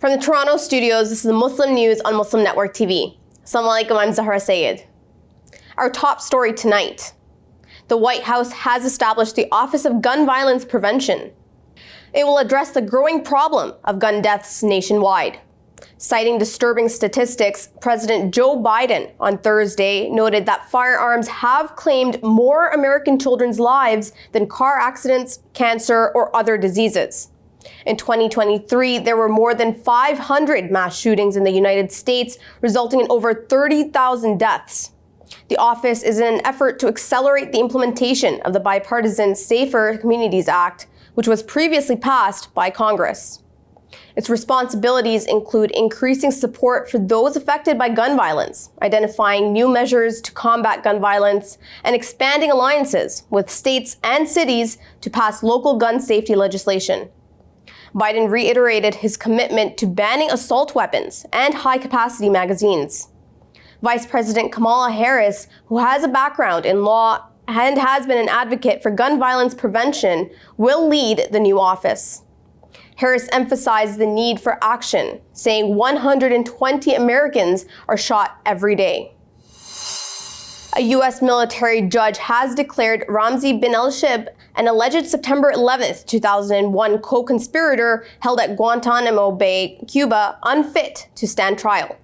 From the Toronto studios, this is the Muslim News on Muslim Network TV. Assalamu alaikum, I'm Zahra Syed. Our top story tonight. The White House has established the Office of Gun Violence Prevention. It will address the growing problem of gun deaths nationwide. Citing disturbing statistics, President Joe Biden on Thursday noted that firearms have claimed more American children's lives than car accidents, cancer, or other diseases. In 2023, there were more than 500 mass shootings in the United States, resulting in over 30,000 deaths. The office is in an effort to accelerate the implementation of the bipartisan Safer Communities Act, which was previously passed by Congress. Its responsibilities include increasing support for those affected by gun violence, identifying new measures to combat gun violence, and expanding alliances with states and cities to pass local gun safety legislation. Biden reiterated his commitment to banning assault weapons and high-capacity magazines. Vice President Kamala Harris, who has a background in law and has been an advocate for gun violence prevention, will lead the new office. Harris emphasized the need for action, saying 120 Americans are shot every day. A U.S. military judge has declared Ramzi bin al-Shibh, an alleged September 11, 2001 co-conspirator held at Guantanamo Bay, Cuba, unfit to stand trial.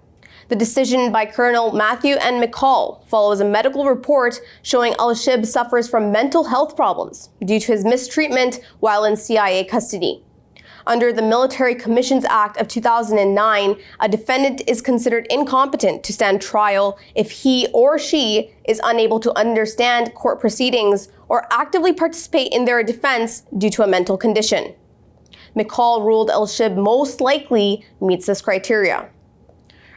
The decision by Colonel Matthew N. McCall follows a medical report showing al-Shibh suffers from mental health problems due to his mistreatment while in CIA custody. Under the Military Commissions Act of 2009, a defendant is considered incompetent to stand trial if he or she is unable to understand court proceedings or actively participate in their defense due to a mental condition. McCall ruled al-Shibh most likely meets this criteria.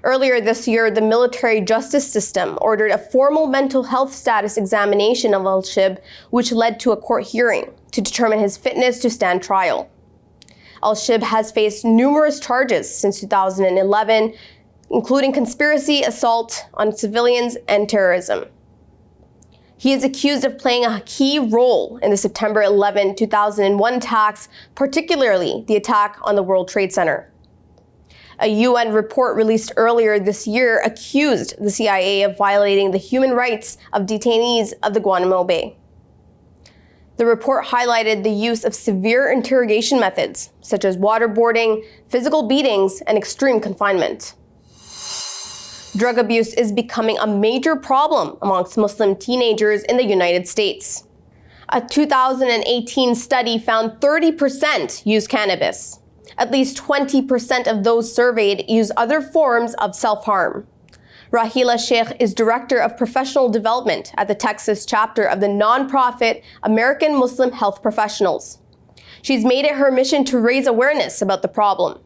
Earlier this year, the military justice system ordered a formal mental health status examination of al-Shibh, which led to a court hearing to determine his fitness to stand trial. Al-Shibh has faced numerous charges since 2011, including conspiracy, assault on civilians, and terrorism. He is accused of playing a key role in the September 11, 2001 attacks, particularly the attack on the World Trade Center. A UN report released earlier this year accused the CIA of violating the human rights of detainees of the Guantanamo Bay. The report highlighted the use of severe interrogation methods, such as waterboarding, physical beatings, and extreme confinement. Drug abuse is becoming a major problem amongst Muslim teenagers in the United States. A 2018 study found 30% use cannabis. At least 20% of those surveyed use other forms of self-harm. Rahila Sheikh is Director of Professional Development at the Texas chapter of the nonprofit American Muslim Health Professionals. She's made it her mission to raise awareness about the problem.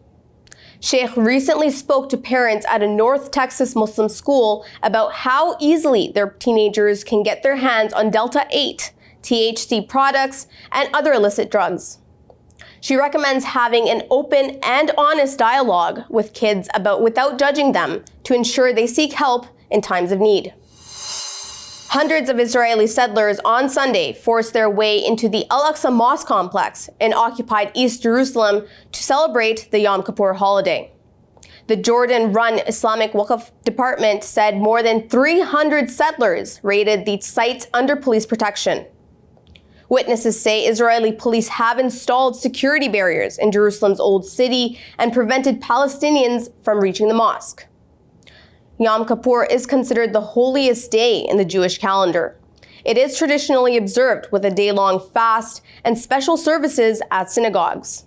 Sheikh recently spoke to parents at a North Texas Muslim school about how easily their teenagers can get their hands on Delta-8, THC products, and other illicit drugs. She recommends having an open and honest dialogue with kids without judging them to ensure they seek help in times of need. Hundreds of Israeli settlers on Sunday forced their way into the Al-Aqsa mosque complex in occupied East Jerusalem to celebrate the Yom Kippur holiday. The Jordan-run Islamic Waqf Department said more than 300 settlers raided the site under police protection. Witnesses say Israeli police have installed security barriers in Jerusalem's Old City and prevented Palestinians from reaching the mosque. Yom Kippur is considered the holiest day in the Jewish calendar. It is traditionally observed with a day-long fast and special services at synagogues.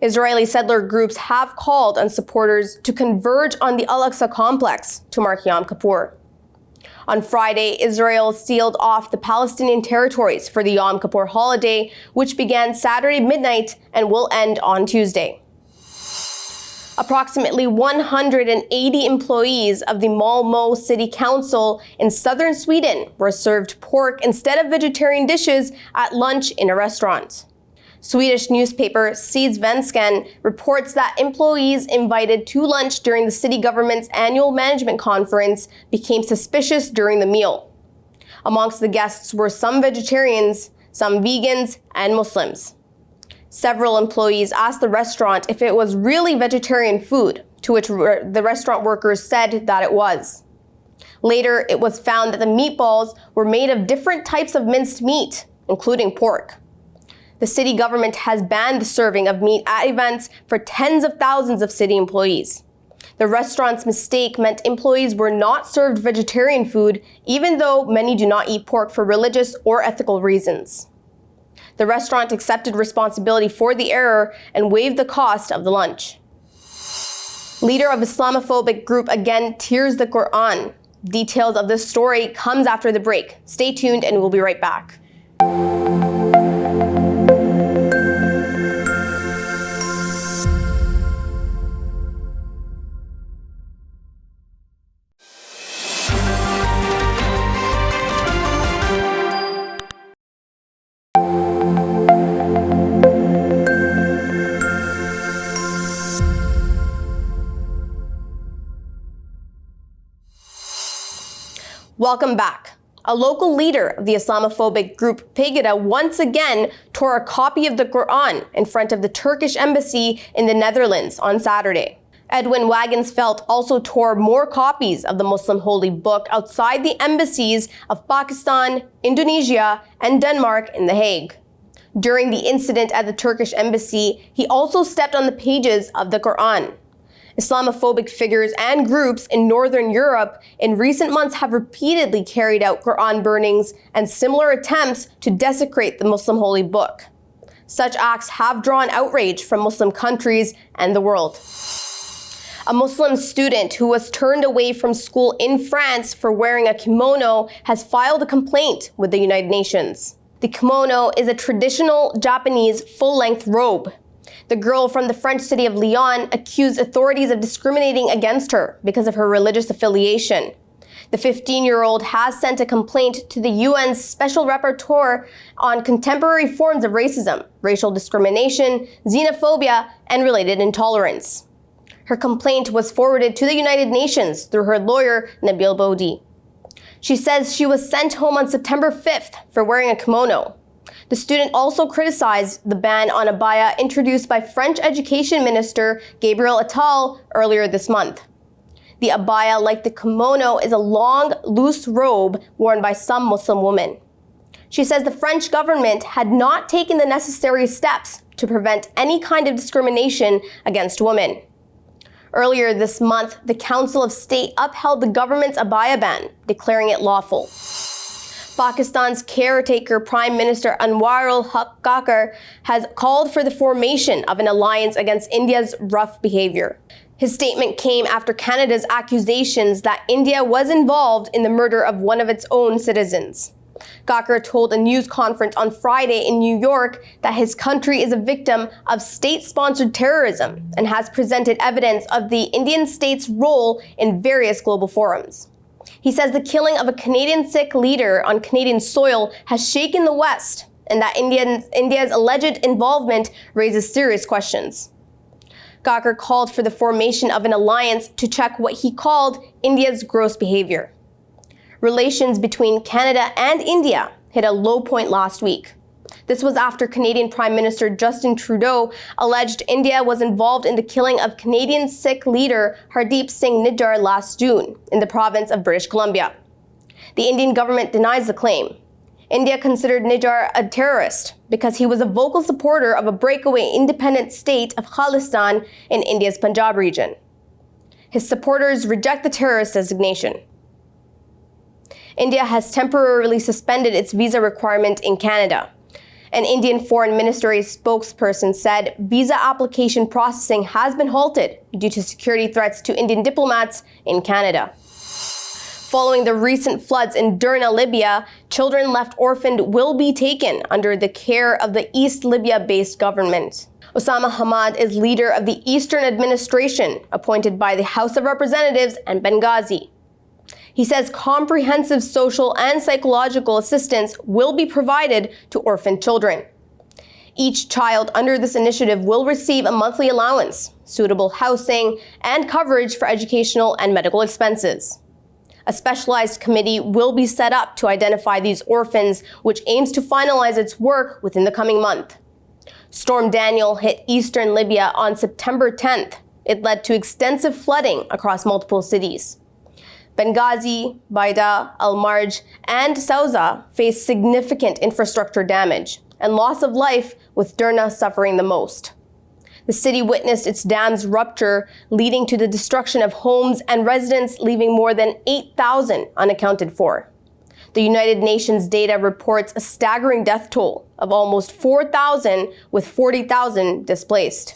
Israeli settler groups have called on supporters to converge on the Al-Aqsa complex to mark Yom Kippur. On Friday, Israel sealed off the Palestinian territories for the Yom Kippur holiday, which began Saturday midnight and will end on Tuesday. Approximately 180 employees of the Malmo City Council in southern Sweden were served pork instead of vegetarian dishes at lunch in a restaurant. Swedish newspaper Sydsvenskan reports that employees invited to lunch during the city government's annual management conference became suspicious during the meal. Amongst the guests were some vegetarians, some vegans, and Muslims. Several employees asked the restaurant if it was really vegetarian food, to which the restaurant workers said that it was. Later, it was found that the meatballs were made of different types of minced meat, including pork. The city government has banned the serving of meat at events for tens of thousands of city employees. The restaurant's mistake meant employees were not served vegetarian food, even though many do not eat pork for religious or ethical reasons. The restaurant accepted responsibility for the error and waived the cost of the lunch. Leader of Islamophobic group again tears the Quran. Details of this story comes after the break. Stay tuned and we'll be right back. Welcome back. A local leader of the Islamophobic group Pegida once again tore a copy of the Quran in front of the Turkish embassy in the Netherlands on Saturday. Edwin Wagensveld also tore more copies of the Muslim holy book outside the embassies of Pakistan, Indonesia, and Denmark in The Hague. During the incident at the Turkish embassy, he also stepped on the pages of the Quran. Islamophobic figures and groups in Northern Europe in recent months have repeatedly carried out Quran burnings and similar attempts to desecrate the Muslim holy book. Such acts have drawn outrage from Muslim countries and the world. A Muslim student who was turned away from school in France for wearing a kimono has filed a complaint with the United Nations. The kimono is a traditional Japanese full-length robe. The girl from the French city of Lyon accused authorities of discriminating against her because of her religious affiliation. The 15-year-old has sent a complaint to the UN's Special Rapporteur on contemporary forms of racism, racial discrimination, xenophobia, and related intolerance. Her complaint was forwarded to the United Nations through her lawyer, Nabil Bodi. She says she was sent home on September 5th for wearing a kimono. The student also criticized the ban on abaya introduced by French Education Minister Gabriel Attal earlier this month. The abaya, like the kimono, is a long, loose robe worn by some Muslim women. She says the French government had not taken the necessary steps to prevent any kind of discrimination against women. Earlier this month, the Council of State upheld the government's abaya ban, declaring it lawful. Pakistan's caretaker Prime Minister Anwar ul-Haq has called for the formation of an alliance against India's rough behavior. His statement came after Canada's accusations that India was involved in the murder of one of its own citizens. Gawker told a news conference on Friday in New York that his country is a victim of state-sponsored terrorism and has presented evidence of the Indian state's role in various global forums. He says the killing of a Canadian Sikh leader on Canadian soil has shaken the West and that India's alleged involvement raises serious questions. Gawker called for the formation of an alliance to check what he called India's gross behavior. Relations between Canada and India hit a low point last week. This was after Canadian Prime Minister Justin Trudeau alleged India was involved in the killing of Canadian Sikh leader Hardeep Singh Nijjar last June in the province of British Columbia. The Indian government denies the claim. India considered Nijjar a terrorist because he was a vocal supporter of a breakaway independent state of Khalistan in India's Punjab region. His supporters reject the terrorist designation. India has temporarily suspended its visa requirement in Canada. An Indian Foreign Ministry spokesperson said visa application processing has been halted due to security threats to Indian diplomats in Canada. Following the recent floods in Derna, Libya, children left orphaned will be taken under the care of the East Libya-based government. Osama Hamad is leader of the Eastern Administration, appointed by the House of Representatives and Benghazi. He says comprehensive social and psychological assistance will be provided to orphaned children. Each child under this initiative will receive a monthly allowance, suitable housing, and coverage for educational and medical expenses. A specialized committee will be set up to identify these orphans, which aims to finalize its work within the coming month. Storm Daniel hit eastern Libya on September 10th. It led to extensive flooding across multiple cities. Benghazi, Baida, Al-Marj, and Ceuta faced significant infrastructure damage and loss of life, with Derna suffering the most. The city witnessed its dams rupture, leading to the destruction of homes and residents, leaving more than 8,000 unaccounted for. The United Nations data reports a staggering death toll of almost 4,000, with 40,000 displaced.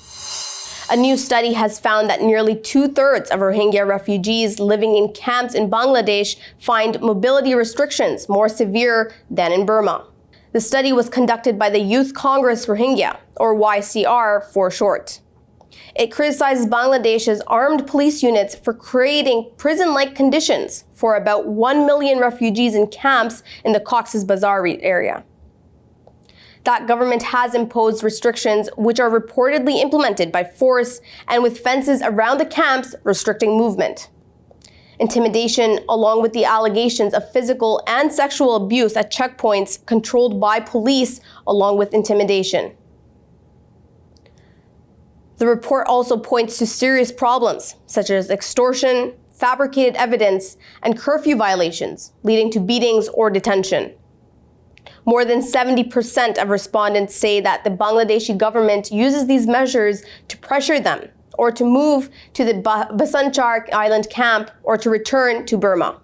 A new study has found that nearly 2/3 of Rohingya refugees living in camps in Bangladesh find mobility restrictions more severe than in Burma. The study was conducted by the Youth Congress Rohingya, or YCR for short. It criticizes Bangladesh's armed police units for creating prison-like conditions for about 1 million refugees in camps in the Cox's Bazar area. That government has imposed restrictions which are reportedly implemented by force and with fences around the camps restricting movement. Intimidation, along with the allegations of physical and sexual abuse at checkpoints controlled by police, along with intimidation. The report also points to serious problems, such as extortion, fabricated evidence, and curfew violations, leading to beatings or detention. More than 70% of respondents say that the Bangladeshi government uses these measures to pressure them or to move to the Basanchar Island camp or to return to Burma.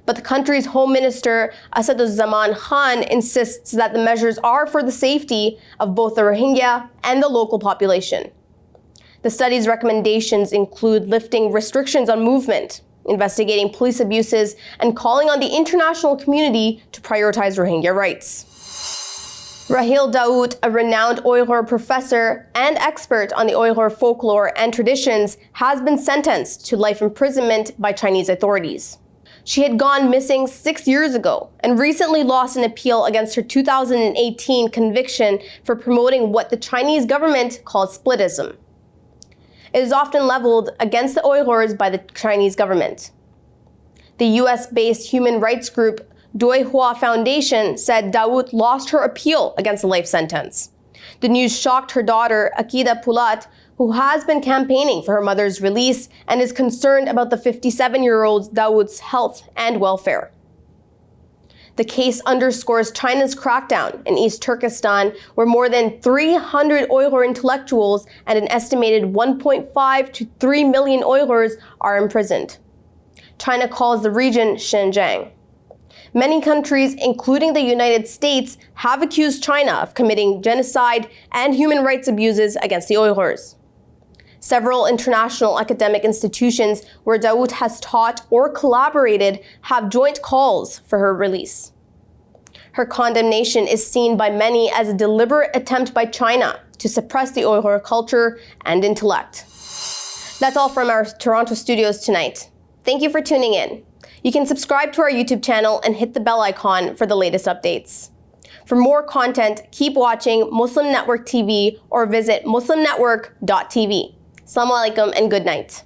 But the country's Home Minister Asaduzzaman Khan insists that the measures are for the safety of both the Rohingya and the local population. The study's recommendations include lifting restrictions on movement, investigating police abuses, and calling on the international community to prioritize Rohingya rights. Rahil Daoud, a renowned Uighur professor and expert on the Uighur folklore and traditions, has been sentenced to life imprisonment by Chinese authorities. She had gone missing 6 years ago and recently lost an appeal against her 2018 conviction for promoting what the Chinese government calls splitism. It is often leveled against the Uighurs by the Chinese government. The US-based human rights group Doi Hua Foundation said Daoud lost her appeal against the life sentence. The news shocked her daughter, Akida Pulat, who has been campaigning for her mother's release and is concerned about the 57-year-old Daoud's health and welfare. The case underscores China's crackdown in East Turkestan, where more than 300 Uighur intellectuals and an estimated 1.5 to 3 million Uighurs are imprisoned. China calls the region Xinjiang. Many countries, including the United States, have accused China of committing genocide and human rights abuses against the Uighurs. Several international academic institutions where Daoud has taught or collaborated have joint calls for her release. Her condemnation is seen by many as a deliberate attempt by China to suppress the Uighur culture and intellect. That's all from our Toronto studios tonight. Thank you for tuning in. You can subscribe to our YouTube channel and hit the bell icon for the latest updates. For more content, keep watching Muslim Network TV or visit muslimnetwork.tv. Assalamu alaikum and good night.